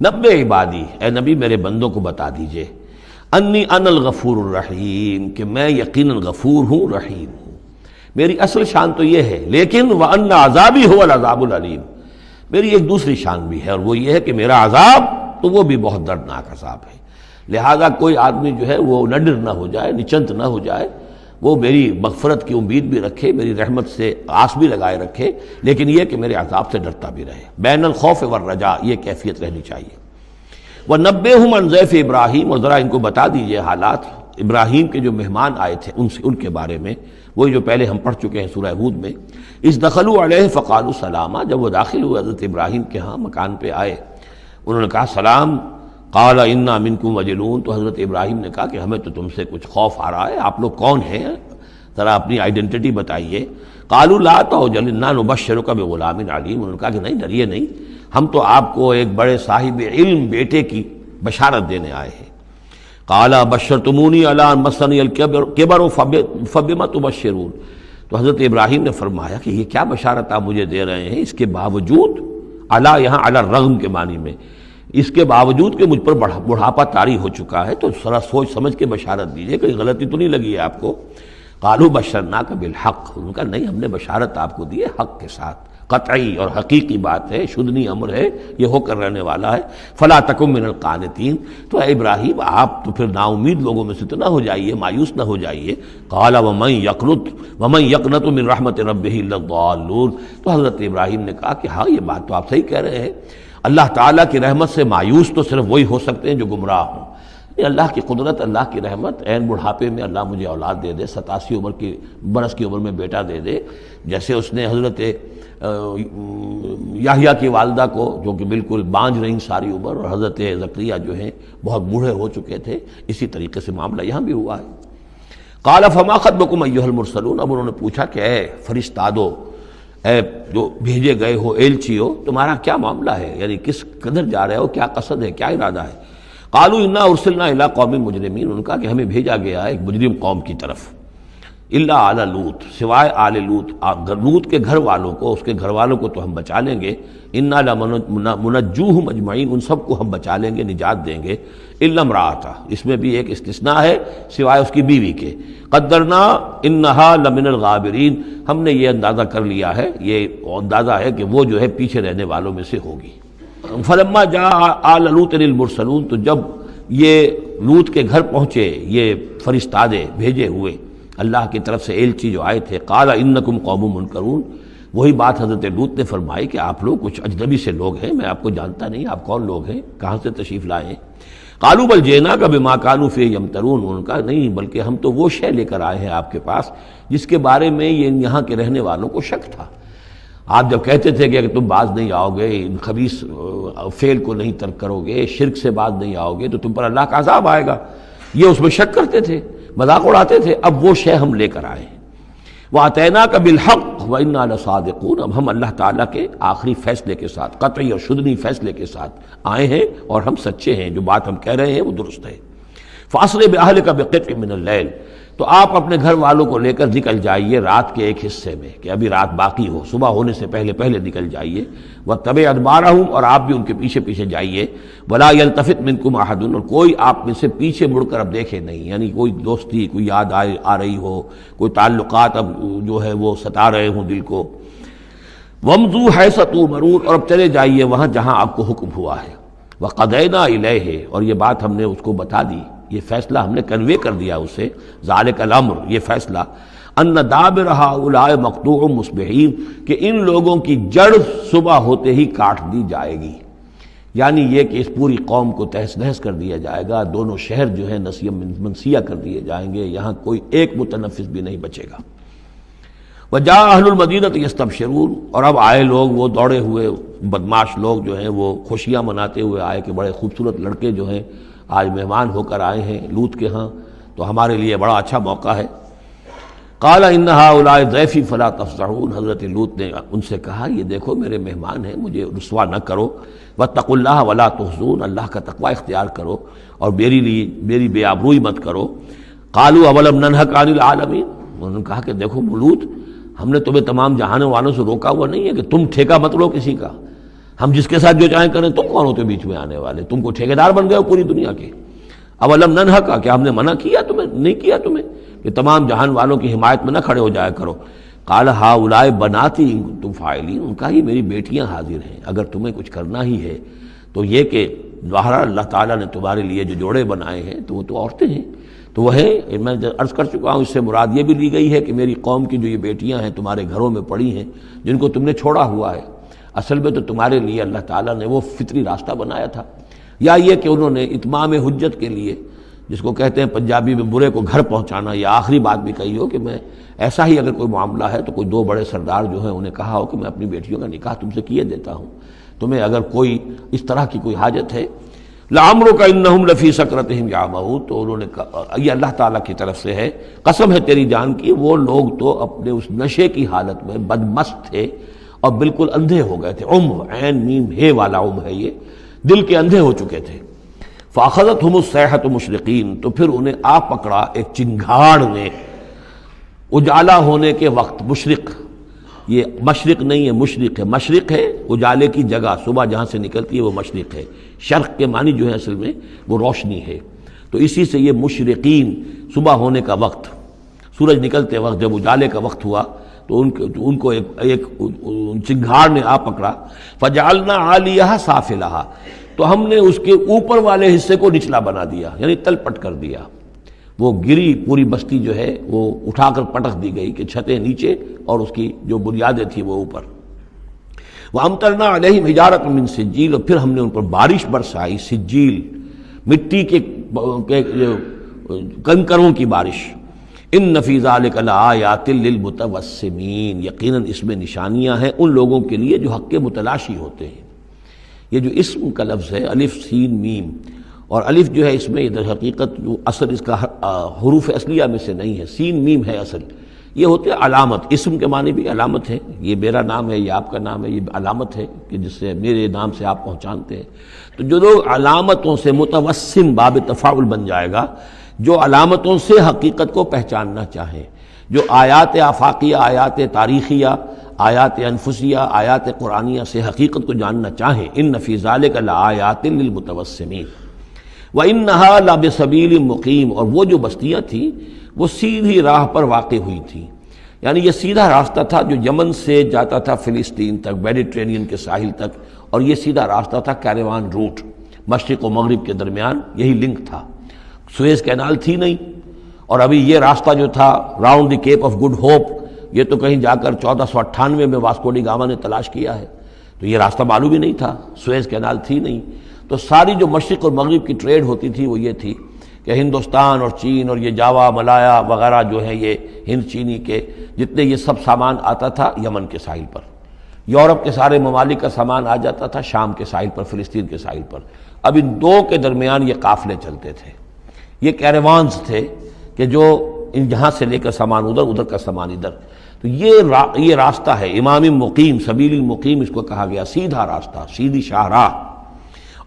نبئ عبادی، اے نبی میرے بندوں کو بتا دیجئے، انی انا الغفور الرحیم، کہ میں یقیناً غفور ہوں، رحیم ہوں۔ میری اصل شان تو یہ ہے، لیکن وَأَنَّ عَذَابِي هُوَ الْعَذَابُ الْأَلِيمُ، میری ایک دوسری شان بھی ہے، اور وہ یہ ہے کہ میرا عذاب تو وہ بھی بہت دردناک عذاب ہے۔ لہذا کوئی آدمی جو ہے وہ نڈر نہ ہو جائے، نچنت نہ ہو جائے، وہ میری مغفرت کی امید بھی رکھے، میری رحمت سے آس بھی لگائے رکھے، لیکن یہ کہ میرے عذاب سے ڈرتا بھی رہے۔ بین الخوف والرجاء، یہ کیفیت رہنی چاہیے۔ وَنَبِّئْهُمْ عَنْ ضَيْفِ ابراہیم، اور ذرا ان کو بتا دیجئے حالات ابراہیم کے جو مہمان آئے تھے ان کے بارے میں، وہی جو پہلے ہم پڑھ چکے ہیں سورہ ہود میں۔ اِذْ دَخَلُوا عَلَيْهِ فَقَالُوا سَلَامًا، جب وہ داخل ہوئے حضرت ابراہیم کے ہاں مکان پہ آئے، انہوں نے کہا سلام۔ قَالَ إِنَّا مِنْكُمْ وَجِلُونَ، تو حضرت ابراہیم نے کہا کہ ہمیں تو تم سے کچھ خوف آ رہا ہے، آپ لوگ کون ہیں، ذرا اپنی آئیڈینٹی بتائیے۔ قَالُوا لَا تَوْجَلْ إِنَّا نُبَشِّرُكَ بِغُلَامٍ عَلِيمٍ، انہوں نے کہا کہ نہیں ڈریے نہیں، ہم تو آپ کو ایک بڑے صاحب علم بیٹے کی بشارت دینے آئے ہیں۔ قَالَ بَشَّرْتُمُونِي عَلَىٰ أَن مَسَّنِيَ الْكِبَرُ فَبِمَ تُبَشِّرُونَ، تو حضرت ابراہیم نے فرمایا کہ یہ کیا بشارت آپ مجھے دے رہے ہیں، اس کے باوجود، علی یہاں علی الرغم کے معنی میں، اس کے باوجود کہ مجھ پر بڑھاپا طاری ہو چکا ہے، تو ذرا سوچ سمجھ کے بشارت دیجیے، کوئی غلطی تو نہیں لگی ہے آپ کو۔ قالوا بشرناک بالحق، انہوں نے کہا نہیں ہم نے بشارت آپ کو دی ہے حق کے ساتھ، قطعی اور حقیقی بات ہے، شدنی امر ہے، یہ ہو کر رہنے والا ہے۔ فلا تکن من القانتین، تو اے ابراہیم آپ تو پھر نا امید لوگوں میں سے تو نہ ہو جائیے، مایوس نہ ہو جائیے۔ قال ومن یقنط من رحمت ربہ الا الضالون، تو حضرت ابراہیم نے کہا کہ ہاں یہ بات تو آپ صحیح کہہ رہے ہیں، اللہ تعالیٰ کی رحمت سے مایوس تو صرف وہی ہو سکتے ہیں جو گمراہ ہوں۔ اللہ کی قدرت، اللہ کی رحمت، عین بڑھاپے میں اللہ مجھے اولاد دے دے، 87 برس کی عمر میں بیٹا دے دے، جیسے اس نے حضرت یحییٰ کی والدہ کو جو کہ بالکل بانجھ رہی ساری عمر، اور حضرت زکریا جو ہیں بہت بوڑھے ہو چکے تھے، اسی طریقے سے معاملہ یہاں بھی ہوا ہے۔ قال فما خطبکم ایھا المرسلون، اب انہوں نے پوچھا کہ اے فرشتادو، اے جو بھیجے گئے ہو، ایلچی ہو، تمہارا کیا معاملہ ہے، یعنی کس قدر جا رہے ہو، کیا قصد ہے، کیا ارادہ ہے۔ قالوا انا ارسلنا الی قوم مجرمین، انہوں نے کہا کہ ہمیں بھیجا گیا ہے ایک مجرم قوم کی طرف، الا آل لوط، سوائے آل لوط، لوط کے گھر والوں کو، اس کے گھر والوں کو تو ہم بچا لیں گے، انا لمنجوہم اجمعین، ان سب کو ہم بچا لیں گے، نجات دیں گے، الا امرأتہ، اس میں بھی ایک استثناء ہے، سوائے اس کی بیوی کے، قدرنا انہا لمن الغابرین، ہم نے یہ اندازہ کر لیا ہے، یہ اندازہ ہے کہ وہ جو ہے پیچھے رہنے والوں میں سے ہوگی۔ فلما جاء آل لوط المرسلون، تو جب یہ لوط کے گھر پہنچے یہ فرشتادے بھیجے ہوئے اللہ کی طرف سے ایلچی جو آئے تھے، قال انکم قوم منکرون، وہی بات حضرت لوط نے فرمائی کہ آپ لوگ کچھ اجنبی سے لوگ ہیں، میں آپ کو جانتا نہیں، آپ کون لوگ ہیں، کہاں سے تشریف لائے ہیں۔ قالوا بل جئناک بما كانوا فیہ یمترون، انہوں نے کہا نہیں بلکہ ہم تو وہ شے لے کر آئے ہیں آپ کے پاس جس کے بارے میں یہاں کے رہنے والوں کو شک تھا۔ آپ جب کہتے تھے کہ اگر تم باز نہیں آؤ گے، ان خبیث فعل کو نہیں ترک کرو گے، شرک سے باز نہیں آؤ گے، تو تم پر اللہ کا عذاب آئے گا، یہ اس میں شک کرتے تھے، مذاق اڑاتے تھے، اب وہ شے ہم لے کر آئے ہیں۔ وَأَتَيْنَاكَ بِالْحَقِّ وَإِنَّا لَصَادِقُونَ، اب ہم اللہ تعالیٰ کے آخری فیصلے کے ساتھ، قطعی اور شدنی فیصلے کے ساتھ آئے ہیں، اور ہم سچے ہیں، جو بات ہم کہہ رہے ہیں وہ درست ہے۔ فَأَسْرِ بِأَهْلِكَ بِقِطْعٍ مِّنَ اللَّيْلِ، تو آپ اپنے گھر والوں کو لے کر نکل جائیے رات کے ایک حصے میں، کہ ابھی رات باقی ہو، صبح ہونے سے پہلے پہلے نکل جائیے۔ وَاتَّبِعْ أَدْبَارَهُمْ، اور آپ بھی ان کے پیچھے پیچھے جائیے۔ وَلَا يَلْتَفِتْ مِنْكُمْ أَحَدٌ، اور کوئی آپ میں سے پیچھے مڑ کر اب دیکھے نہیں، یعنی کوئی دوستی، کوئی یاد آ رہی ہو، کوئی تعلقات اب جو ہے وہ ستا رہے ہوں دل کو۔ وَامْضُوا حَيْثَ تُؤْمَرُونَ، اور اب چلے جائیے وہاں جہاں آپ کو حکم ہوا ہے۔ وَقَضَيْنَا إِلَيْهِ، اور یہ بات ہم نے اس کو بتا دی، یہ فیصلہ ہم نے کنوے کر دیا اسے، ذالک الامر، یہ فیصلہ، ان دابر ہؤلاء مقطوع مصبحین، کہ ان لوگوں کی جڑ صبح ہوتے ہی کاٹ دی جائے گی، یعنی یہ کہ اس پوری قوم کو تہس نہس کر دیا جائے گا، دونوں شہر جو ہیں نسیہ منسیہ کر دیے جائیں گے، یہاں کوئی ایک متنفس بھی نہیں بچے گا۔ وجاء اہل المدینہ یستبشرون، اور اب آئے لوگ، وہ دوڑے ہوئے بدماش لوگ جو ہیں وہ خوشیاں مناتے ہوئے آئے کہ بڑے خوبصورت لڑکے جو ہیں آج مہمان ہو کر آئے ہیں لوط کے ہاں، تو ہمارے لیے بڑا اچھا موقع ہے۔ قال ان هؤلاء ضیفی فلا تفضحون، حضرت لوط نے ان سے کہا یہ دیکھو میرے مہمان ہیں، مجھے رسوا نہ کرو، واتقوا اللہ ولا تحزون، اللہ کا تقوی اختیار کرو اور میری بے آبروئی مت کرو۔ قالوا اولم ننهک عن العالمین، انہوں نے کہا کہ دیکھو لوط، ہم نے تمہیں تمام جہانوں والوں سے روکا ہوا نہیں ہے کہ تم ٹھیکہ مت لو کسی کا، ہم جس کے ساتھ جو چاہیں کریں، تم کون ہوتے بیچ میں آنے والے؟ تم کو ٹھیکیدار بن گئے ہو پوری دنیا کے۔ اولم ننہک، کیا ہم نے منع کیا تمہیں؟ نہیں کیا تمہیں کہ تمام جہان والوں کی حمایت میں نہ کھڑے ہو جایا کرو۔ قال ہؤلاء بناتی ان کنتم فاعلین، ان کا ہی میری بیٹیاں حاضر ہیں، اگر تمہیں کچھ کرنا ہی ہے تو یہ کہ ظاہر اللہ تعالیٰ نے تمہارے لیے جو جوڑے بنائے ہیں تو وہ تو عورتیں ہیں، تو وہ ہے، میں عرض کر چکا ہوں، اس سے مراد یہ بھی لی گئی ہے کہ میری قوم کی جو یہ بیٹیاں ہیں تمہارے گھروں میں پڑی ہیں جن کو تم نے چھوڑا ہوا ہے، اصل میں تو تمہارے لیے اللہ تعالیٰ نے وہ فطری راستہ بنایا تھا، یا یہ کہ انہوں نے اتمام حجت کے لیے، جس کو کہتے ہیں پنجابی میں برے کو گھر پہنچانا، یا آخری بات بھی کہی ہو کہ میں ایسا ہی اگر کوئی معاملہ ہے تو کوئی دو بڑے سردار جو ہیں انہیں کہا ہو کہ میں اپنی بیٹیوں کا نکاح تم سے کیے دیتا ہوں، تمہیں اگر کوئی اس طرح کی کوئی حاجت ہے، لعمرک انہم لفی سکرتہم یعمہون، تو انہوں نے کہا، یہ اللہ تعالیٰ کی طرف سے ہے، قسم ہے تیری جان کی، وہ لوگ تو اپنے اس نشے کی حالت میں بدمست تھے اور بالکل اندھے ہو گئے تھے، عین میم ہے والا ہے، یہ دل کے اندھے ہو چکے تھے۔ فاخذتہم الصیحۃ مشرقین، تو پھر انہیں آ پکڑا ایک چنگھاڑ نے، اجالا ہونے کے وقت، مشرق، یہ مشرق نہیں ہے مشرق ہے، مشرق ہے اجالے کی جگہ، صبح جہاں سے نکلتی ہے وہ مشرق ہے، شرق کے معنی جو ہے اصل میں وہ روشنی ہے، تو اسی سے یہ مشرقین، صبح ہونے کا وقت، سورج نکلتے وقت جب اجالے کا وقت ہوا تو ان کو ایک چنگھاڑ نے آ پکڑا، فجعلنا عالیہا سافلہا، تو ہم نے اس کے اوپر والے حصے کو نچلا بنا دیا، یعنی تل پٹ کر دیا، وہ گری پوری بستی جو ہے وہ اٹھا کر پٹک دی گئی کہ چھتیں نیچے اور اس کی جو بنیادیں تھیں وہ اوپر۔ وَأَمْطَرْنَا عَلَيْهِمْ حِجَارَةً مِّن سِجِّيلٍ، اور پھر ہم نے ان پر بارش برسائی، سجیل، مٹی کے کنکروں کی بارش۔ إِنَّ فِي ذَلِكَ لَآيَاتٍ لِّلْمُتَوَسِّمِينَ، یقیناً اس میں نشانیاں ہیں ان لوگوں کے لیے جو حق کے متلاشی ہوتے ہیں۔ یہ جو اسم کا لفظ ہے، الف سین میم، اور الف جو ہے اس میں ادھر حقیقت جو اصل اس کا حروف اصلیہ میں سے نہیں ہے، سین میم ہے اصل، یہ ہوتے ہیں علامت، اسم کے معنی بھی علامت ہے، یہ میرا نام ہے، یہ آپ کا نام ہے، یہ علامت ہے کہ جس سے میرے نام سے آپ پہچانتے ہیں۔ تو جو لوگ علامتوں سے متوسم، باب تفاعل بن جائے گا، جو علامتوں سے حقیقت کو پہچاننا چاہیں، جو آیات آفاقیہ، آیات تاریخیہ، آیات انفسیہ، آیات قرآنیہ سے حقیقت کو جاننا چاہیں، ان فی ذلک لآیات للمتوسمین وَإِنَّهَا لَبِسَبِيلٍ مُقِيمٍ، اور وہ جو بستیاں تھیں وہ سیدھی راہ پر واقع ہوئی تھیں، یعنی یہ سیدھا راستہ تھا جو یمن سے جاتا تھا فلسطین تک، میڈیٹرینین کے ساحل تک، اور یہ سیدھا راستہ تھا کیروان روٹ، مشرق و مغرب کے درمیان یہی لنک تھا، سویز کینال تھی نہیں، اور ابھی یہ راستہ جو تھا round the cape of good hope, یہ تو کہیں جا کر 1498 میں واسکو ڈی گاما نے تلاش کیا ہے، تو یہ راستہ معلوم ہی نہیں تھا، سویز کینال تھی نہیں، تو ساری جو مشرق اور مغرب کی ٹریڈ ہوتی تھی وہ یہ تھی کہ ہندوستان اور چین اور یہ جاوا ملایا وغیرہ جو ہیں، یہ ہند چینی کے جتنے یہ سب سامان آتا تھا یمن کے ساحل پر، یورپ کے سارے ممالک کا سامان آ جاتا تھا شام کے ساحل پر، فلسطین کے ساحل پر، اب ان دو کے درمیان یہ قافلے چلتے تھے، یہ کیروانز تھے کہ جو ان جہاں سے لے کر سامان ادھر، ادھر کا سامان ادھر، تو یہ راستہ ہے امام مقیم، سبیل مقیم اس کو کہا گیا، سیدھا راستہ، سیدھی شاہراہ،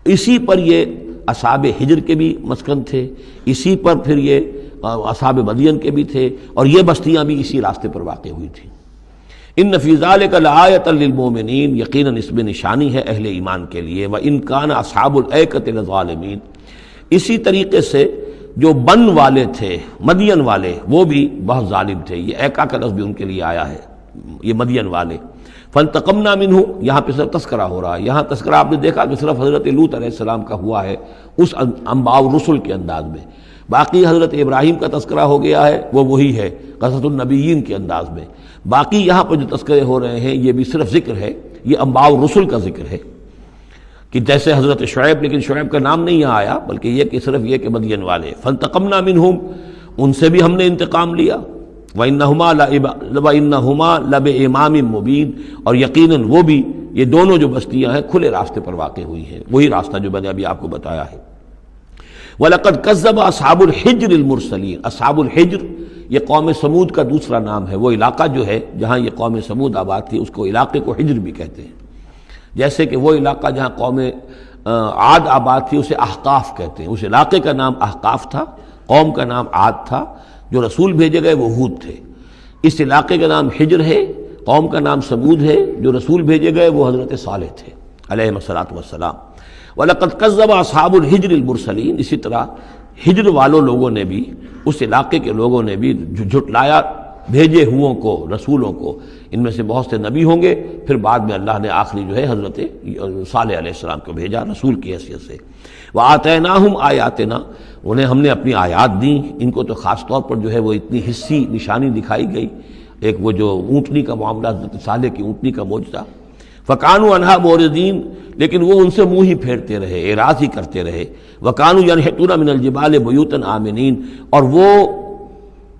اسی پر یہ اصحاب ہجر کے بھی مسکن تھے، اسی پر پھر یہ اصحاب مدین کے بھی تھے، اور یہ بستیاں بھی اسی راستے پر واقع ہوئی تھیں۔ ان فی ذلک لآیۃ للمؤمنین، یقیناً اس میں نشانی ہے اہل ایمان کے لیے، وان کان اصحاب الایکۃ لظالمین، اسی طریقے سے جو بن والے تھے، مدین والے، وہ بھی بہت ظالم تھے، یہ ایکا کا لفظ بھی ان کے لیے آیا ہے، یہ مدین والے۔ فانتقمنا منہ، یہاں پہ صرف تذکرہ ہو رہا ہے، یہاں تذکرہ آپ نے دیکھا کہ صرف حضرت لوط علیہ السلام کا ہوا ہے اس انباء الرسل کے انداز میں، باقی حضرت ابراہیم کا تذکرہ ہو گیا ہے، وہ وہی ہے قصص النبیین کے انداز میں، باقی یہاں پر جو تذکرے ہو رہے ہیں یہ بھی صرف ذکر ہے، یہ انباء الرسل کا ذکر ہے، کہ جیسے حضرت شعیب، لیکن شعیب کا نام نہیں یہاں آیا، بلکہ یہ کہ صرف یہ کہ مدین والے، فانتقمنا منہم، ان سے بھی ہم نے انتقام لیا، وَإِنَّهُمَا لَبِإِمَامٍ مُّبِينٍ، اور یقیناً وہ بھی، یہ دونوں جو بستیاں ہیں کھلے راستے پر واقع ہوئی ہیں، وہی راستہ جو میں نے ابھی آپ کو بتایا ہے۔ وَلَقَدْ كَذَّبَ أَصْحَابُ الْحِجْرِ الْمُرْسَلِينَ، اصحاب الحجر یہ قوم سمود کا دوسرا نام ہے، وہ علاقہ جو ہے جہاں یہ قوم سمود آباد تھی اس کو علاقے کو حجر بھی کہتے ہیں، جیسے کہ وہ علاقہ جہاں قوم عاد آباد تھی اسے احقاف کہتے ہیں، اس علاقے کا نام احقاف تھا، قوم کا نام عاد تھا، جو رسول بھیجے گئے وہ ہود تھے، اس علاقے کا نام حجر ہے، قوم کا نام سمود ہے، جو رسول بھیجے گئے وہ حضرت صالح تھے علیہ الصلوۃ والسلام۔ وَلَقَدْ كَذَّبَ أَصْحَابُ الْحِجْرِ الْمُرْسَلِينَ، اسی طرح ہجر والوں لوگوں نے بھی، اس علاقے کے لوگوں نے بھی جھٹلایا بھیجے ہوں کو، رسولوں کو۔ ان میں سے بہت سے نبی ہوں گے، پھر بعد میں اللہ نے آخری جو ہے حضرت صالح علیہ السلام کو بھیجا رسول کی حیثیت سے۔ وَآتَيْنَاهُمْ آیَاتِنَا، انہیں ہم نے اپنی آیات دیں۔ ان کو تو خاص طور پر جو ہے وہ اتنی حصی نشانی دکھائی گئی، ایک وہ جو اونٹنی کا معاملہ، حضرت صالح کی اونٹنی کا معجزہ۔ فَكَانُوا عَنْهَا مُعْرِضِينَ، لیکن وہ ان سے منہ ہی پھیرتے رہے، اعراض ہی کرتے رہے۔ وَكَانُوا يَنْحِتُونَ مِنَ الْجِبَالِ بُيُوتًا آمِنِينَ، اور وہ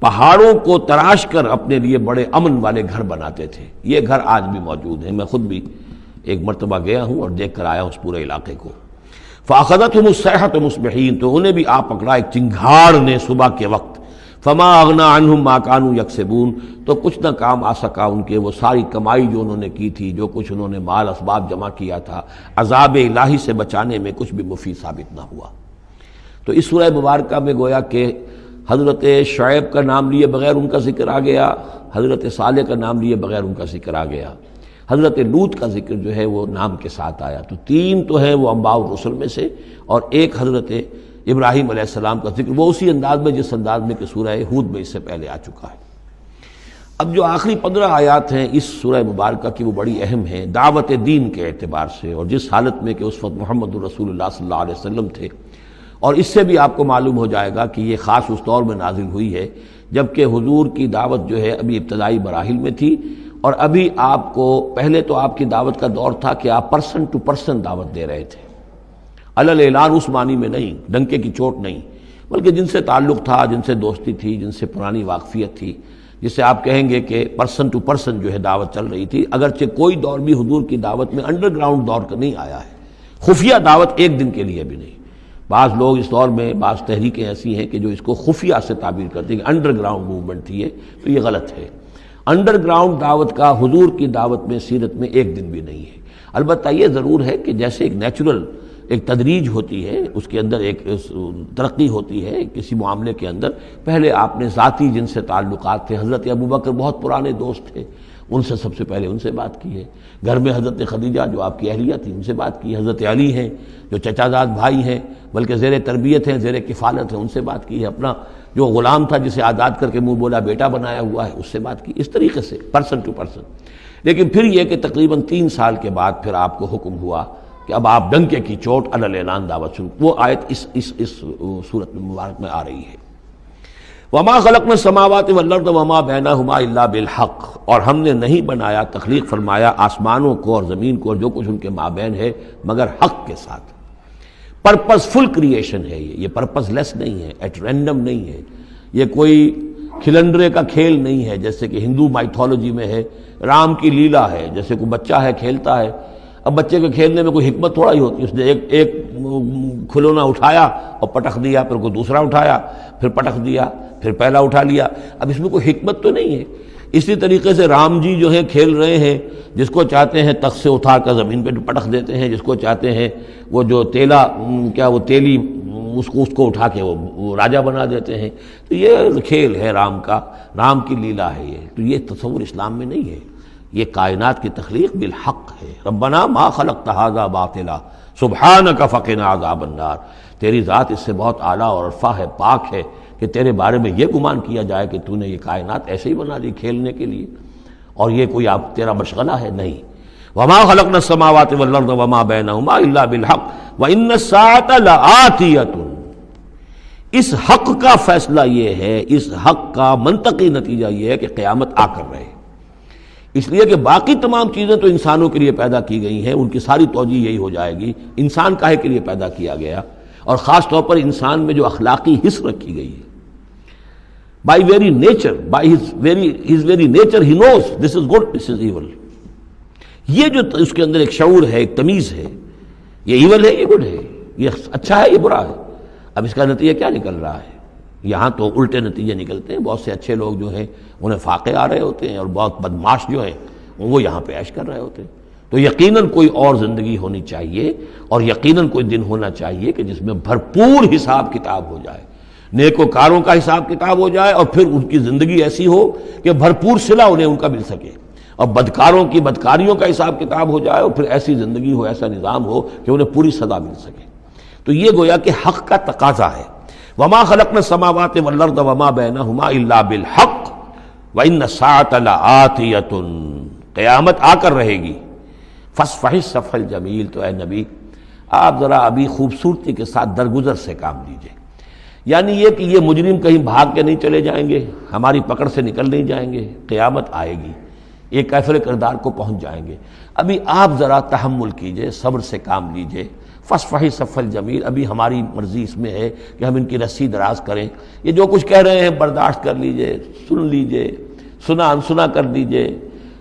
پہاڑوں کو تراش کر اپنے لیے بڑے امن والے گھر بناتے تھے۔ یہ گھر آج بھی موجود ہیں، میں خود بھی ایک مرتبہ گیا ہوں اور دیکھ کر آیا ہوں اس پورے علاقے کو۔ فَأَخَذَتْهُمُ الصَّيْحَةُ مُصْبِحِينَ، تو انہیں بھی آ پکڑا ایک چنگھاڑ نے صبح کے وقت۔ فَمَا أَغْنَىٰ عَنْهُمْ مَا كَانُوا يَكْسِبُونَ، تو کچھ نہ کام آ سکا ان کے وہ ساری کمائی جو انہوں نے کی تھی، جو کچھ انہوں نے مال اسباب جمع کیا تھا، عذاب الہی سے بچانے میں کچھ بھی مفید ثابت نہ ہوا۔ تو اس سورہ مبارکہ میں گویا کہ حضرت شعیب کا نام لیے بغیر ان کا ذکر آ گیا، حضرت صالح کا نام لیے بغیر ان کا ذکر آ گیا، حضرت لوط کا ذکر جو ہے وہ نام کے ساتھ آیا۔ تو تین تو ہیں وہ انباء الرسل میں سے، اور ایک حضرت ابراہیم علیہ السلام کا ذکر، وہ اسی انداز میں جس انداز میں کہ سورہ ہود میں اس سے پہلے آ چکا ہے۔ اب جو آخری 15 آیات ہیں اس سورہ مبارکہ کی، وہ بڑی اہم ہیں دعوت دین کے اعتبار سے، اور جس حالت میں کہ اس وقت محمد الرسول اللہ صلی اللہ علیہ وسلم تھے۔ اور اس سے بھی آپ کو معلوم ہو جائے گا کہ یہ خاص اس دور میں نازل ہوئی ہے جبکہ حضور کی دعوت جو ہے ابھی ابتدائی مراحل میں تھی، اور ابھی آپ کو پہلے تو آپ کی دعوت کا دور تھا کہ آپ پرسن ٹو پرسن دعوت دے رہے تھے، علل اعلان اس معنی میں نہیں، ڈنکے کی چوٹ نہیں، بلکہ جن سے تعلق تھا، جن سے دوستی تھی، جن سے پرانی واقفیت تھی، جس سے آپ کہیں گے کہ پرسن ٹو پرسن جو ہے دعوت چل رہی تھی۔ اگرچہ کوئی دور بھی حضور کی دعوت میں انڈر گراؤنڈ دور کا نہیں آیا ہے، خفیہ دعوت ایک دن کے لیے بھی نہیں۔ بعض لوگ اس دور میں بعض تحریکیں ایسی ہیں کہ جو اس کو خفیہ سے تعبیر کرتے ہیں کہ انڈر گراؤنڈ موومنٹ تھی، تو یہ غلط ہے۔ انڈر گراؤنڈ دعوت کا حضور کی دعوت میں سیرت میں ایک دن بھی نہیں ہے۔ البتہ یہ ضرور ہے کہ جیسے ایک نیچرل ایک تدریج ہوتی ہے، اس کے اندر ایک ترقی ہوتی ہے کسی معاملے کے اندر، پہلے آپ نے ذاتی جن سے تعلقات تھے، حضرت ابوبکر بہت پرانے دوست تھے، ان سے سب سے پہلے ان سے بات کی ہے، گھر میں حضرت خدیجہ جو آپ کی اہلیہ تھی ان سے بات کی، حضرت علی ہیں جو چچا زاد بھائی ہیں بلکہ زیر تربیت ہیں، زیر کفالت ہیں، ان سے بات کی ہے، اپنا جو غلام تھا جسے آزاد کر کے منہ بولا بیٹا بنایا ہوا ہے اس سے بات کی، اس طریقے سے پرسن ٹو پرسن۔ لیکن پھر یہ کہ تقریباً 3 سال کے بعد پھر آپ کو حکم ہوا کہ اب آپ ڈنکے کی چوٹ علل اعلان دعوت شروع، وہ آیت اس صورت مبارک میں آ رہی ہے۔ وما خلقنا السماوات والارض وما بینہما الا بالحق، اور ہم نے نہیں بنایا، تخلیق فرمایا آسمانوں کو اور زمین کو اور جو کچھ ان کے مابین ہے مگر حق کے ساتھ۔ پرپز فل کریشن ہے یہ پرپز لیس نہیں ہے، ایٹ رینڈم نہیں ہے، یہ کوئی کھلنڈرے کا کھیل نہیں ہے جیسے کہ ہندو مائتھولوجی میں ہے، رام کی لیلا ہے، جیسے کوئی بچہ ہے کھیلتا ہے۔ اب بچے کے کھیلنے میں کوئی حکمت تھوڑا ہی ہوتی ہے، اس نے ایک کھلونا اٹھایا اور پٹخ دیا، پھر کوئی دوسرا اٹھایا پھر پٹخ دیا، پھر پہلا اٹھا لیا، اب اس میں کوئی حکمت تو نہیں ہے۔ اسی طریقے سے رام جی جو ہے کھیل رہے ہیں، جس کو چاہتے ہیں تخت سے اٹھا کر زمین پہ پٹخ دیتے ہیں، جس کو چاہتے ہیں وہ جو تیلا وہ تیلی اس کو اٹھا کے وہ راجہ بنا دیتے ہیں۔ تو یہ کھیل ہے رام کا، رام کی لیلا ہے یہ، تو یہ تصور اسلام میں نہیں ہے، یہ کائنات کی تخلیق بالحق ہے۔ ربنا ما خلقت ھذا باطلا سبحانک فقنا عذاب النار، تیری ذات اس سے بہت اعلیٰ اور عرفہ ہے، پاک ہے کہ تیرے بارے میں یہ گمان کیا جائے کہ تو نے یہ کائنات ایسے ہی بنا دی کھیلنے کے لیے، اور یہ کوئی آپ تیرا مشغلہ ہے، نہیں۔ وما خلقنا السماوات والارض وما بینہما الا بالحق وان الساعۃ لآتیۃ، اس حق کا فیصلہ یہ ہے، اس حق کا منطقی نتیجہ یہ ہے کہ قیامت آ کر رہے، اس لیے کہ باقی تمام چیزیں تو انسانوں کے لیے پیدا کی گئی ہیں، ان کی ساری توجہ یہی ہو جائے گی انسان کاہے کے لیے پیدا کیا گیا، اور خاص طور پر انسان میں جو اخلاقی حس رکھی گئی ہے، by very nature, by his very nature he knows this is good, this is evil، یہ جو اس کے اندر ایک شعور ہے، ایک تمیز ہے، یہ ایول ہے، یہ گڈ ہے، یہ اچھا ہے، یہ برا ہے۔ اب اس کا نتیجہ کیا نکل رہا ہے؟ یہاں تو الٹے نتیجے نکلتے ہیں، بہت سے اچھے لوگ جو ہیں انہیں فاقے آ رہے ہوتے ہیں، اور بہت بدماش جو ہیں وہ یہاں پہ عیش کر رہے ہوتے ہیں۔ تو یقیناً کوئی اور زندگی ہونی چاہیے، اور یقیناً کوئی دن ہونا چاہیے کہ جس میں بھرپور حساب کتاب ہو جائے، نیکوکاروں کا حساب کتاب ہو جائے، اور پھر ان کی زندگی ایسی ہو کہ بھرپور صلہ انہیں ان کا مل سکے، اور بدکاروں کی بدکاریوں کا حساب کتاب ہو جائے اور پھر ایسی زندگی ہو، ایسا نظام ہو کہ انہیں پوری سزا مل سکے۔ تو یہ گویا کہ حق کا تقاضا ہے۔ وما خلقنا السماوات والارض وما بینہما الا بالحق وان الساعۃ لآتیۃ، قیامت آ کر رہے گی۔ فاصفح الصفح الجمیل، تو اے نبی آپ ذرا ابھی خوبصورتی کے ساتھ درگزر سے کام لیجئے، یعنی یہ کہ یہ مجرم کہیں بھاگ کے نہیں چلے جائیں گے، ہماری پکڑ سے نکل نہیں جائیں گے، قیامت آئے گی، ایک کیفر کردار کو پہنچ جائیں گے۔ ابھی آپ ذرا تحمل کیجئے، صبر سے کام لیجئے۔ فاصفح الصفح الجمیل، ابھی ہماری مرضی اس میں ہے کہ ہم ان کی رسی دراز کریں، یہ جو کچھ کہہ رہے ہیں برداشت کر لیجئے، سن لیجئے، سنا انسنا کر دیجئے،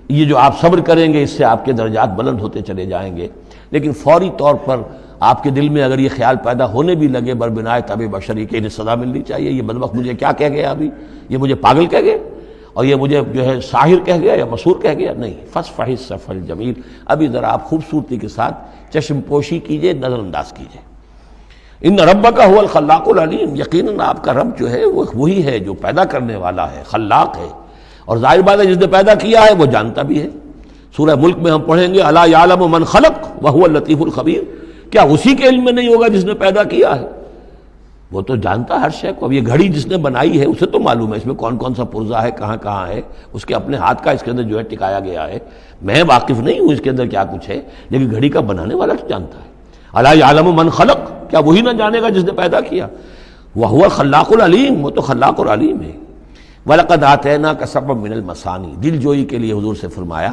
یہ جو آپ صبر کریں گے اس سے آپ کے درجات بلند ہوتے چلے جائیں گے۔ لیکن فوری طور پر آپ کے دل میں اگر یہ خیال پیدا ہونے بھی لگے بربنائے طبع بشری کہ انہیں سزا ملنی چاہیے، یہ بدبخت مجھے کیا کہہ گیا، ابھی یہ مجھے پاگل کہہ گیا اور یہ مجھے جو ہے ساحر کہہ گیا یا مسحور کہہ گیا، نہیں، فاصفح الصفح الجمیل، ابھی ذرا آپ خوبصورتی کے ساتھ چشم پوشی کیجئے، نظر انداز کیجئے۔ ان ربک هو الخلاق العلیم، یقیناً آپ کا رب جو ہے وہ وہی ہے جو پیدا کرنے والا ہے، خلاق ہے، اور ظاہر بات ہے جس نے پیدا کیا ہے وہ جانتا بھی ہے۔ سورہ ملک میں ہم پڑھیں گے الا یعلم من خلق وهو اللطیف الخبیر، کیا اسی کے علم میں نہیں ہوگا جس نے پیدا کیا ہے؟ وہ تو جانتا ہے ہر شے کو۔ اب یہ گھڑی جس نے بنائی ہے اسے تو معلوم ہے اس میں کون کون سا پرزہ ہے، کہاں کہاں ہے، اس کے اپنے ہاتھ کا اس کے اندر جو ہے ٹکایا گیا ہے۔ میں واقف نہیں ہوں اس کے اندر کیا کچھ ہے، لیکن گھڑی کا بنانے والا تو جانتا ہے۔ الا یعلم من خلق، کیا وہی نہ جانے گا جس نے پیدا کیا؟ وہو الخلاق العلیم، وہ تو خلاق اور علیم ہے۔ وَلَقَدْ آتَيْنَاكَ سَبْعًا مِنَ الْمَثَانِي، دل جوئی کے لیے حضور سے فرمایا،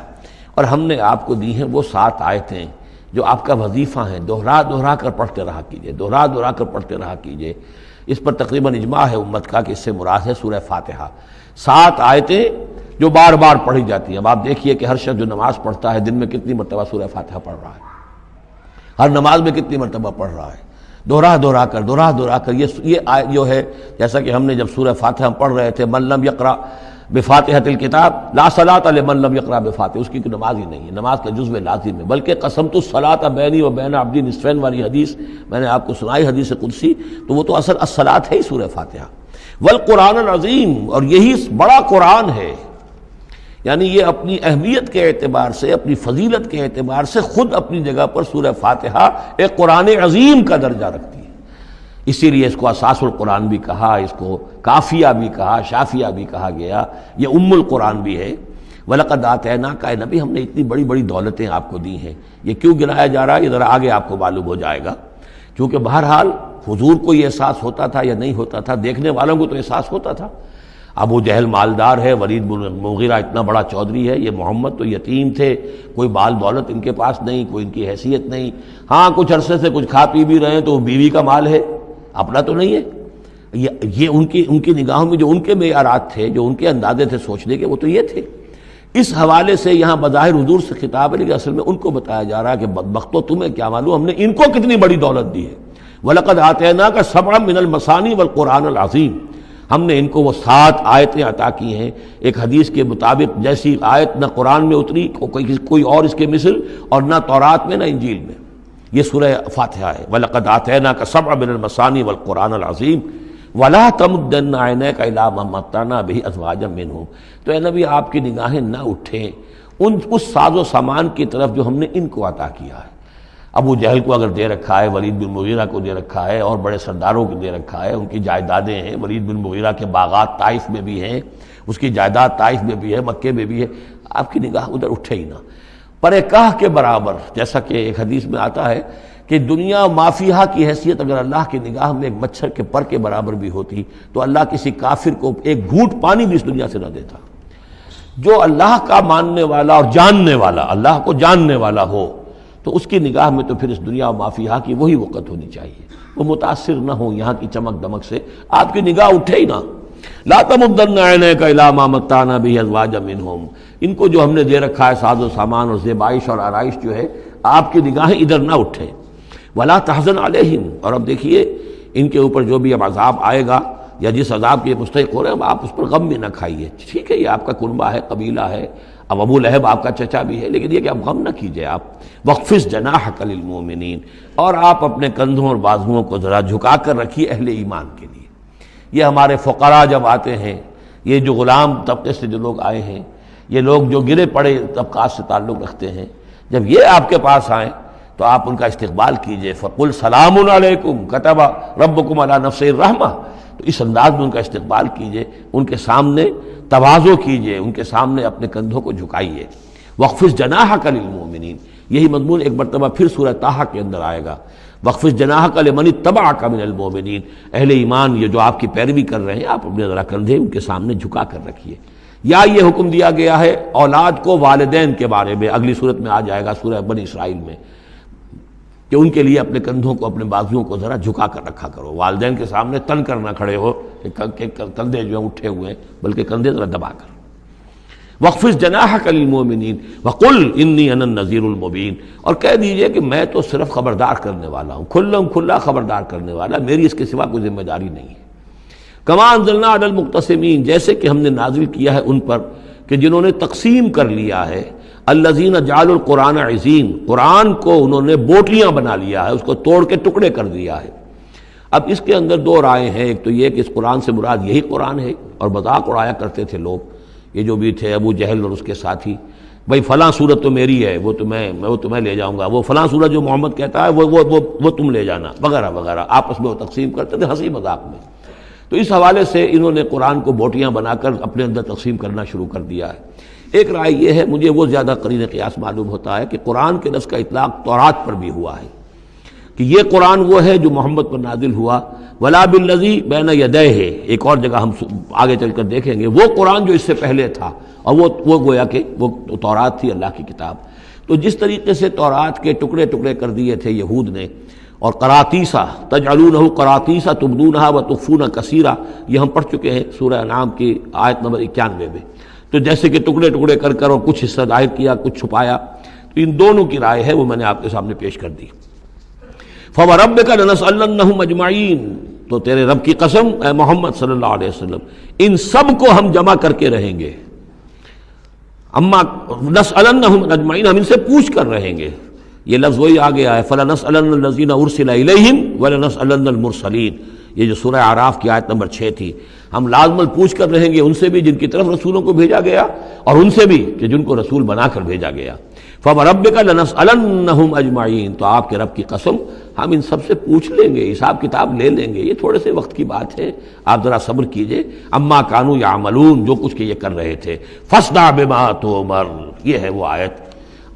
اور ہم نے آپ کو دی ہیں وہ 7 آیتیں جو آپ کا وظیفہ ہیں، دوہرا دوہرا کر پڑھتے رہا کیجئے، دوہرا دوہرا کر پڑھتے رہا کیجئے۔ اس پر تقریباً اجماع ہے امت کا کہ اس سے مراد ہے سورہ فاتحہ۔ 7 آیتیں جو بار بار پڑھی جاتی ہیں۔ اب آپ دیکھیے کہ ہر شخص جو نماز پڑھتا ہے دن میں کتنی مرتبہ سورہ فاتحہ پڑھ رہا ہے، ہر نماز میں کتنی مرتبہ پڑھ رہا ہے، دوہرا دوہرا کر یہ آیت جو ہے، جیسا کہ ہم نے جب سورہ فاتحہ پڑھ رہے تھے، من لم یقرأ بفاتحۃ الکتاب لا صلاۃ لمن لم یقرأ بفاتحہ، اس کی کوئی نماز ہی نہیں ہے، نماز کا جزو لازم ہے۔ بلکہ قسمت الصلاۃ بینی و بین عبدی نصفین والی حدیث میں نے آپ کو سنائی، حدیث قدسی، تو وہ تو اصل الصلاۃ ہے ہی سورہ فاتحہ۔ والقرآن العظیم، اور یہی بڑا قرآن ہے، یعنی یہ اپنی اہمیت کے اعتبار سے، اپنی فضیلت کے اعتبار سے خود اپنی جگہ پر سورہ فاتحہ ایک قرآن عظیم کا درجہ رکھتی ہے۔ اسی لیے اس کو اساس القرآن بھی کہا، اس کو کافیہ بھی کہا، شافیہ بھی کہا گیا، یہ ام القرآن بھی ہے۔ وَلَقَدْ آتَيْنَاكَ، اے نبی ہم نے اتنی بڑی بڑی دولتیں آپ کو دی ہیں۔ یہ کیوں گنایا جا رہا ہے یہ ذرا آگے آپ کو معلوم ہو جائے گا، کیونکہ بہرحال حضور کو یہ احساس ہوتا تھا یا نہیں ہوتا تھا، دیکھنے والوں کو تو احساس ہوتا تھا۔ ابو جہل مالدار ہے، ولید بن مغیرہ اتنا بڑا چودھری ہے، یہ محمد تو یتیم تھے، کوئی مال دولت ان کے پاس نہیں، کوئی ان کی حیثیت نہیں، ہاں کچھ عرصے سے کچھ کھا پی بھی رہے ہیں تو وہ بیوی کا مال ہے، اپنا تو نہیں ہے۔ یہ ان کی نگاہوں میں جو ان کے معیارات تھے، جو ان کے اندازے تھے سوچنے کے، وہ تو یہ تھے۔ اس حوالے سے یہاں بظاہر حضور سے خطاب ہے، لیکن اصل میں ان کو بتایا جا رہا ہے کہ بدبختو تمہیں کیا معلوم ہم نے ان کو کتنی بڑی دولت دی ہے۔ وَلَقَدْ آتَيْنَاكَ سَبْعًا مِنَ الْمَثَانِي وَالْقُرْآنِ الْعَظِيمِ، ہم نے ان کو وہ 7 آیتیں عطا کی ہیں۔ ایک حدیث کے مطابق جیسی آیت نہ قرآن میں اتری کوئی اور اس کے مثل، اور نہ تورات میں نہ انجیل میں، یہ سورہ فاتحہ ہے۔ وَلَقَدْ آتَيْنَاكَ سَبْعًا مِنَ الْمَثَانِي وَالْقُرْآنِ الْعَظِيمِ وَلَا تَمُدَّنَّ عَيْنَيْكَ إِلَىٰ مَا مَتَّعْنَا بِهِ أَزْوَاجًا مِّنْهُمْ، تو اے نبی آپ کی نگاہیں نہ اٹھیں اس ساز و سامان کی طرف جو ہم نے ان کو عطا کیا ہے۔ ابو جہل کو اگر دے رکھا ہے، ولید بن مغیرہ کو دے رکھا ہے، اور بڑے سرداروں کو دے رکھا ہے، ان کی جائیدادیں ہیں، ولید بن مغیرہ کے باغات طائف میں بھی ہیں، اس کی جائیداد طائف میں بھی ہے، مکے میں بھی ہے، آپ کی نگاہ ادھر اٹھے ہی نہ۔ پر کاہ کے برابر، جیسا کہ ایک حدیث میں آتا ہے کہ دنیا مافیہا کی حیثیت اگر اللہ کی نگاہ میں ایک مچھر کے پر کے برابر بھی ہوتی تو اللہ کسی کافر کو ایک گھونٹ پانی بھی اس دنیا سے نہ دیتا۔ جو اللہ کا ماننے والا اور جاننے والا، اللہ کو جاننے والا ہو، تو اس کی نگاہ میں تو پھر اس دنیا و مافیہا کی وہی وقت ہونی چاہیے، وہ متاثر نہ ہو یہاں کی چمک دمک سے، آپ کی نگاہ اٹھے ہی نہ۔ لا تمدن عینیک الی ما متعنا بہ ازواجا منہم، ان کو جو ہم نے دے رکھا ہے ساز و سامان اور زیبائش اور آرائش جو ہے، آپ کی نگاہیں ادھر نہ اٹھے۔ ولا تحزن علیہم، اور اب دیکھیے ان کے اوپر جو بھی اب عذاب آئے گا یا جس عذاب کے مستحق ہو رہے ہیں، آپ اس پر غم بھی نہ کھائیے۔ ٹھیک ہے یہ آپ کا کنبہ ہے، قبیلہ ہے، اب ابو لہب آپ کا چچا بھی ہے، لیکن یہ کہ آپ غم نہ کیجئے، آپ وَاخْفِضْ جَنَاحَكَ لِلْمُؤْمِنِينَ، اور آپ اپنے کندھوں اور بازوؤں کو ذرا جھکا کر رکھیے اہل ایمان کے لیے۔ یہ ہمارے فقراء جب آتے ہیں، یہ جو غلام طبقے سے جو لوگ آئے ہیں، یہ لوگ جو گرے پڑے طبقات سے تعلق رکھتے ہیں، جب یہ آپ کے پاس آئیں تو آپ ان کا استقبال کیجئے. فقل سلام علیکم کتب ربکم علی نفسہ الرحمہ، تو اس انداز میں ان کا استقبال کیجئے، ان کے سامنے تواضع کیجئے، ان کے سامنے اپنے کندھوں کو جھکائیے. واخفض جناحک للمؤمنین، یہی مضمون ایک مرتبہ پھر سورہ طٰہٰ کے اندر آئے گا. واخفض جناحک لمن اتبعک من المؤمنین، اہل ایمان یہ جو آپ کی پیروی کر رہے ہیں، آپ اپنے ذرا کندھے ان کے سامنے جھکا کر رکھیے. یا یہ حکم دیا گیا ہے اولاد کو والدین کے بارے میں، اگلی صورت میں آ جائے گا سورہ بنی اسرائیل میں، کہ ان کے لیے اپنے کندھوں کو، اپنے بازوؤں کو ذرا جھکا کر رکھا کرو. والدین کے سامنے تن کر نہ کھڑے ہو کہ کندھے جو ہیں اٹھے ہوئے ہیں، بلکہ کندھے ذرا دبا کر. واخفض جناحک للمؤمنین وقل انی انا النذیر المبین، اور کہہ دیجئے کہ میں تو صرف خبردار کرنے والا ہوں، کھلا خبردار کرنے والا، میری اس کے سوا کوئی ذمہ داری نہیں ہے. کما انزلنا علی المقتسمین، جیسے کہ ہم نے نازل کیا ہے ان پر کہ جنہوں نے تقسیم کر لیا ہے. الذین جعلوا القرآن عضین، قرآن کو انہوں نے بوٹلیاں بنا لیا ہے، اس کو توڑ کے ٹکڑے کر دیا ہے. اب اس کے اندر دو رائے ہیں. ایک تو یہ کہ اس قرآن سے مراد یہی قرآن ہے، اور مذاق اڑایا کرتے تھے لوگ، یہ جو بھی تھے ابو جہل اور اس کے ساتھی، بھائی فلاں سورت تو میری ہے، وہ تمہیں لے جاؤں گا، وہ فلاں سورت جو محمد کہتا ہے وہ تم لے جانا، وغیرہ وغیرہ. آپس میں وہ تقسیم کرتے تھے ہنسی مذاق میں. تو اس حوالے سے انہوں نے قرآن کو بوٹیاں بنا کر اپنے اندر تقسیم کرنا شروع کر دیا ہے. ایک رائے یہ ہے، مجھے وہ زیادہ قرین قیاس معلوم ہوتا ہے کہ قرآن کے لفظ کا اطلاق تورات پر بھی ہوا ہے، کہ یہ قرآن وہ ہے جو محمد پر نازل ہوا. ولا بالذی بین یدیہ، ایک اور جگہ ہم آگے چل کر دیکھیں گے، وہ قرآن جو اس سے پہلے تھا، اور وہ گویا کہ وہ تورات تھی، اللہ کی کتاب. تو جس طریقے سے تورات کے ٹکڑے ٹکڑے کر دیے تھے یہود نے، اور قراطیسا تجعلونہ قراطیسا تبدونہا وتخفون کثیرا، یہ ہم پڑھ چکے ہیں سورہ انعام کی آیت نمبر 91 میں. تو جیسے کہ ٹکڑے ٹکڑے کر کر اور کچھ حصہ ظاہر کیا، کچھ چھپایا. تو ان دونوں کی رائے ہے، وہ میں نے آپ کے سامنے پیش کر دی. فَوَرَبِّكَ لَنَسْأَلَنَّهُمْ أَجْمَعِينَ، تو تیرے رب کی قسم اے محمد صلی اللہ علیہ وسلم، ان سب کو ہم جمع کر کے رہیں گے. اما نسألنهم اجمعین، ہم ان سے پوچھ کر رہیں گے. یہ لفظ وہی آ گیا ہے فَلَنَسْأَلَنَّ الَّذِينَ أُرْسِلَ إِلَيْهِمْ وَلَنَسْأَلَنَّ الْمُرْسَلِينَ، یہ جو سورہ اعراف کی آیت نمبر 6 تھی. ہم لازماً پوچھ کر رہیں گے ان سے بھی جن کی طرف رسولوں کو بھیجا گیا، اور ان سے بھی کہ جن کو رسول بنا کر بھیجا گیا. فَوَرَبِّكَ لَنَسْأَلَنَّهُمْ أَجْمَعِينَ، تو آپ کے رب کی قسم ہم ان سب سے پوچھ لیں گے، حساب کتاب لے لیں گے. یہ تھوڑے سے وقت کی بات ہے، آپ ذرا صبر کیجئے. اما کانوا یعملون، جو کچھ کہ یہ کر رہے تھے. فَاصْدَعْ بِمَا تُؤْمَرُ، یہ ہے وہ آیت.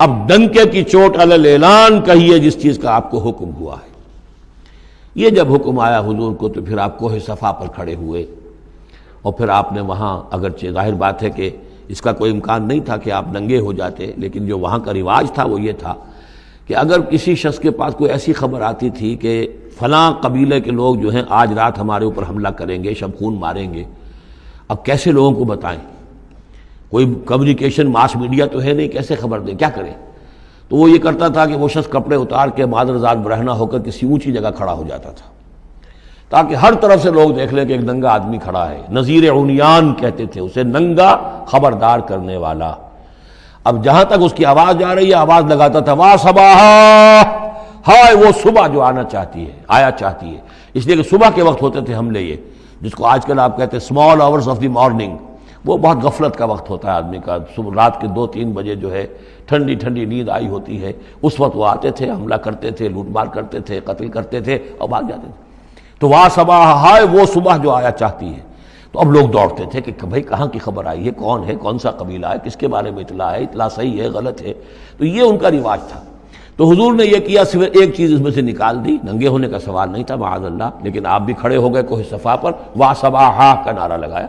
اب ڈنکے کی چوٹ علی الاعلان کہیے جس چیز کا آپ کو حکم ہوا ہے. یہ جب حکم آیا حضور کو تو پھر آپ کوہ صفا پر کھڑے ہوئے، اور پھر آپ نے وہاں، اگرچہ ظاہر بات ہے کہ اس کا کوئی امکان نہیں تھا کہ آپ ننگے ہو جاتے، لیکن جو وہاں کا رواج تھا وہ یہ تھا کہ اگر کسی شخص کے پاس کوئی ایسی خبر آتی تھی کہ فلاں قبیلے کے لوگ جو ہیں آج رات ہمارے اوپر حملہ کریں گے، شب خون ماریں گے، اب کیسے لوگوں کو بتائیں؟ کوئی کمیونیکیشن ماس میڈیا تو ہے نہیں، کیسے خبر دیں، کیا کریں؟ تو وہ یہ کرتا تھا کہ وہ شخص کپڑے اتار کے معذرزاد برہنہ ہو کر کسی اونچی جگہ کھڑا ہو جاتا تھا، تاکہ ہر طرف سے لوگ دیکھ لیں کہ ایک ننگا آدمی کھڑا ہے. نذیر عمیان کہتے تھے اسے، ننگا خبردار کرنے والا. اب جہاں تک اس کی آواز جا رہی ہے، آواز لگاتا تھا وا صباحا، ہائے وہ صبح جو آنا چاہتی ہے، آیا چاہتی ہے. اس لیے کہ صبح کے وقت ہوتے تھے حملے، یہ جس کو آج کل آپ کہتے ہیں small hours of the morning, وہ بہت غفلت کا وقت ہوتا ہے آدمی کا. صبح رات کے 2-3 بجے جو ہے ٹھنڈی ٹھنڈی نیند آئی ہوتی ہے، اس وقت وہ آتے تھے، حملہ کرتے تھے، لوٹ مار کرتے تھے، قتل کرتے تھے اور بھاگ جاتے تھے. تو وا صباح، ہائے وہ صبح جو آیا چاہتی ہے. تو اب لوگ دوڑتے تھے کہ بھائی کہاں کی خبر آئی ہے، کون ہے، کون سا قبیلہ ہے، کس کے بارے میں اطلاع ہے، اطلاع صحیح ہے غلط ہے. تو یہ ان کا رواج تھا. تو حضور نے یہ کیا، صرف ایک چیز اس میں سے نکال دی. ننگے ہونے کا سوال نہیں تھا معاذ اللہ، لیکن آپ بھی کھڑے ہو گئے کوہ صفا پر، وا صباحا کا نعرہ لگایا.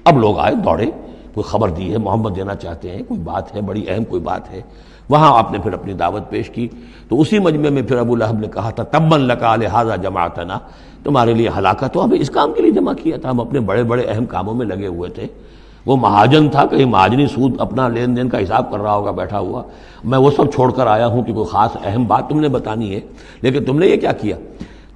اب لوگ آئے، دوڑے، کوئی خبر دی ہے، محمد دینا چاہتے ہیں، کوئی بات ہے، بڑی اہم کوئی بات ہے. وہاں آپ نے پھر اپنی دعوت پیش کی. تو اسی مجمع میں پھر ابو لہب نے کہا تھا تبا لک لہذا جمعتنا، تمہارے لیے ہلاکت ہو، ہمیں اس کام کے لیے جمع کیا تھا، ہم اپنے بڑے بڑے اہم کاموں میں لگے ہوئے تھے. وہ مہاجن تھا، کہیں مہاجنی سود اپنا لین دین کا حساب کر رہا ہوگا بیٹھا ہوا. میں وہ سب چھوڑ کر آیا ہوں کہ کوئی خاص اہم بات تم نے بتانی ہے، لیکن تم نے یہ کیا کیا.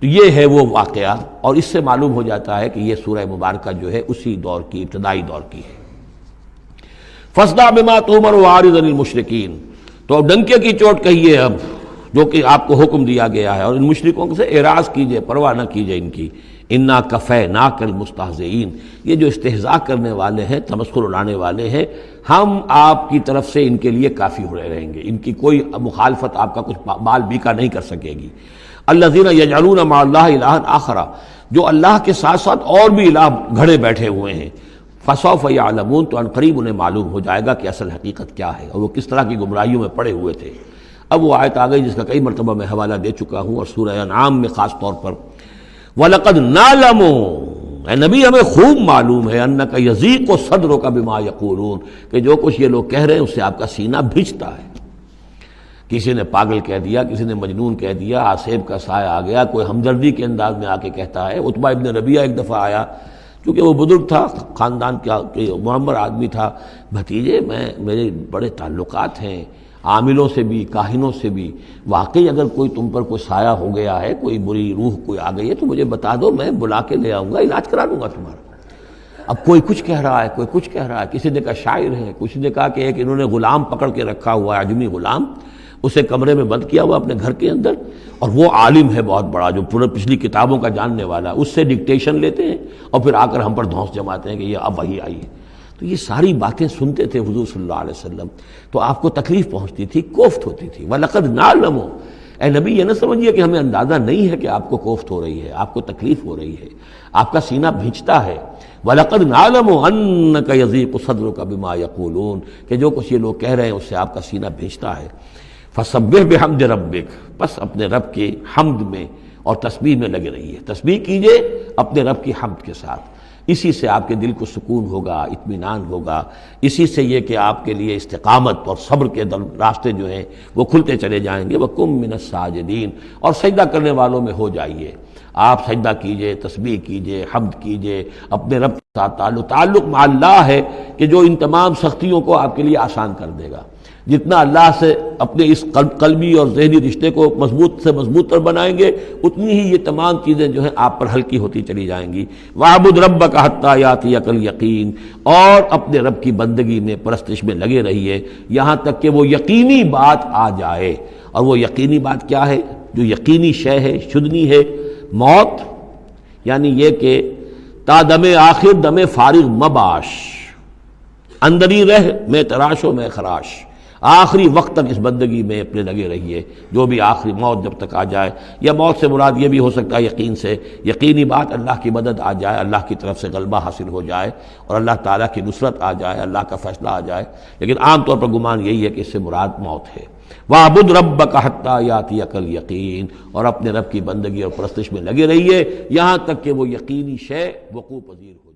تو یہ ہے وہ واقعہ، اور اس سے معلوم ہو جاتا ہے کہ یہ سورہ مبارکہ جو ہے اسی دور کی، ابتدائی دور کی ہے. فاصدع بما تؤمر واعرض عن المشرکین، تو اب ڈنکے کی چوٹ کہیے، اب جو کہ آپ کو حکم دیا گیا ہے، اور ان مشرکوں سے اعراض کیجئے، پرواہ نہ کیجئے ان کی۔ انا کفیناک المستہزئین، یہ جو استہزاء کرنے والے ہیں، تمسخر اڑانے والے ہیں، ہم آپ کی طرف سے ان کے لیے کافی ہوئے رہیں گے، ان کی کوئی مخالفت آپ کا کچھ بال بیکا نہیں کر سکے گی۔ الذین یجعلون مع اللہ الہا آخر، جو اللہ کے ساتھ ساتھ اور بھی الہ گھڑے بیٹھے ہوئے ہیں، فسوف یعلمون، تو عنقریب انہیں معلوم ہو جائے گا کہ اصل حقیقت کیا ہے اور وہ کس طرح کی گمراہیوں میں پڑے ہوئے تھے۔ اب وہ آیت آ گئی جس کا کئی مرتبہ میں حوالہ دے چکا ہوں، اور سورہ انعام میں خاص طور پر وَلَقَدْ نَعْلَمُ، اے نبی ہمیں خوب معلوم ہے، اَنَّكَ يَضِيقُ صَدْرُكَ بِمَا يَقُولُونَ، کہ جو کچھ یہ لوگ کہہ رہے ہیں اس سے آپ کا سینہ بھجتا ہے۔ کسی نے پاگل کہہ دیا، کسی نے مجنون کہہ دیا، آصیب کا سایہ آ گیا، کوئی ہمدردی کے انداز میں آ کے کہتا ہے۔ عتبہ ابن ربیعہ ایک دفعہ آیا، چونکہ وہ بزرگ تھا، خاندان کا معمر آدمی تھا، بھتیجے میرے بڑے تعلقات ہیں عاملوں سے بھی، کاہنوں سے بھی، واقعی اگر کوئی تم پر کوئی سایہ ہو گیا ہے، کوئی بری روح کوئی آ گئی ہے تو مجھے بتا دو، میں بلا کے لے آؤں گا، علاج کرا دوں گا تمہارا۔ اب کوئی کچھ کہہ رہا ہے، کوئی کچھ کہہ رہا ہے، کسی نے کہا شاعر ہے، کسی نے کہا کہ ایک انہوں نے غلام پکڑ کے رکھا ہوا ہے، عجمی غلام، اسے کمرے میں بند کیا ہوا اپنے گھر کے اندر، اور وہ عالم ہے بہت بڑا جو پورے پچھلی کتابوں کا جاننے والا، اس سے ڈکٹیشن لیتے ہیں اور پھر آ کر ہم پر دھونس جماتے ہیں کہ یہ اب وہی آئی ہے۔ تو یہ ساری باتیں سنتے تھے حضور صلی اللہ علیہ وسلم، تو آپ کو تکلیف پہنچتی تھی، کوفت ہوتی تھی۔ وَلَقَدْ نَعْلَمُ، اے نبی یہ نہ سمجھیے کہ ہمیں اندازہ نہیں ہے کہ آپ کو کوفت ہو رہی ہے، آپ کو تکلیف ہو رہی ہے، آپ کا سینہ بھیجتا ہے۔ وَلَقَدْ نَعْلَمُ أَنَّكَ يَضِيقُ صَدْرُكَ بِمَا يَقُولُونَ، کہ جو کچھ یہ لوگ کہہ رہے ہیں اس سے آپ کا سینہ بھیجتا ہے۔ فَسَبِّحْ بِحَمْدِ رَبِّكَ، بس اپنے رب کے حمد میں اور تسبیح میں لگے رہیے، تسبیح کیجئے اپنے رب کی حمد کے ساتھ، اسی سے آپ کے دل کو سکون ہوگا، اطمینان ہوگا، اسی سے یہ کہ آپ کے لیے استقامت اور صبر کے راستے جو ہیں وہ کھلتے چلے جائیں گے۔ وَقُم مِّنَ السَّاجِدِينَ، اور سجدہ کرنے والوں میں ہو جائیے، آپ سجدہ کیجئے، تسبیح کیجئے، حمد کیجئے، اپنے رب کے ساتھ تعلق مع اللہ ہے کہ جو ان تمام سختیوں کو آپ کے لیے آسان کر دے گا۔ جتنا اللہ سے اپنے اس قلبی اور ذہنی رشتے کو مضبوط سے مضبوط تر بنائیں گے، اتنی ہی یہ تمام چیزیں جو ہیں آپ پر ہلکی ہوتی چلی جائیں گی۔ وَاعْبُدْ رَبَّكَ حَتَّىٰ يَأْتِيَكَ الْيَقِينُ، اور اپنے رب کی بندگی میں، پرستش میں لگے رہیے یہاں تک کہ وہ یقینی بات آ جائے۔ اور وہ یقینی بات کیا ہے؟ جو یقینی شے ہے، شدنی ہے، موت، یعنی یہ کہ تا دم آخر دم فارغ مباش، اندری رہ میں تراش و میں خراش، آخری وقت تک اس بندگی میں اپنے لگے رہیے، جو بھی آخری موت جب تک آ جائے، یا موت سے مراد یہ بھی ہو سکتا ہے یقین سے، یقینی بات اللہ کی مدد آ جائے، اللہ کی طرف سے غلبہ حاصل ہو جائے اور اللہ تعالیٰ کی نصرت آ جائے، اللہ کا فیصلہ آ جائے، لیکن عام طور پر گمان یہی ہے کہ اس سے مراد موت ہے۔ وَاعْبُدْ رَبَّكَ حَتَّىٰ يَأْتِيَكَ الْيَقِينُ، اور اپنے رب کی بندگی اور پرستش میں لگے رہیے یہاں تک کہ وہ یقینی شے وقوع پذیر ہو جائے۔